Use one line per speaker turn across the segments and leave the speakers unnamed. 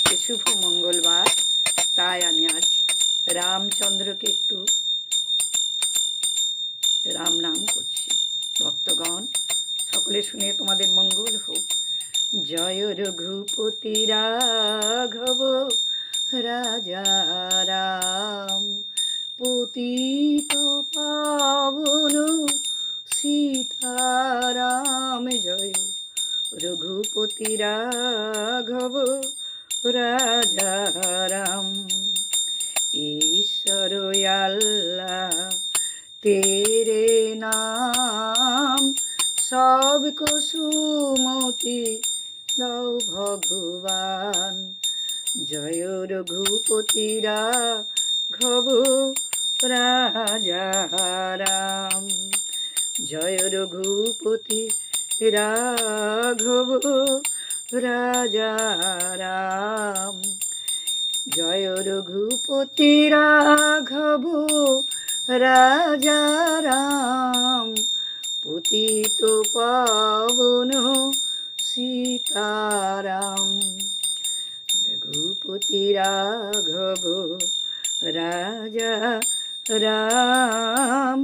আজকে শুভ মঙ্গলবার, তাই আমি আজ রামচন্দ্রকে একটু রাম নাম করছি। ভক্তগণ সকলে শুনে তোমাদের মঙ্গল হোক। জয় রঘুপতি রাঘব রাজা রাম, পতিত পাবন সীতারাম। জয় রঘুপতি রাঘব রাজা রাম। ईश्वर अल्लाह तेरे नाम, सबको सुमति दो भगवान। जय रघुपति राघव राजा राम। जय रघुपति राघव राजा राम। जय रघुपति राघव राजा राम, पतित पावन सीताराम। रघुपति राघव राजा राम,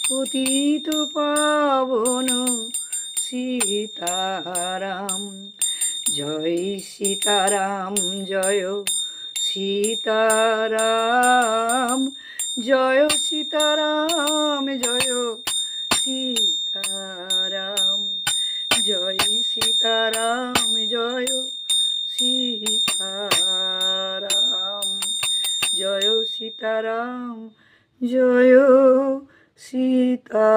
पतित पावन सीताराम। जय सीताराम जय सीताराम, जय सीताराम जय सीताराम। जय सीताराम जय सीताराम, जय सीताराम जय सीता।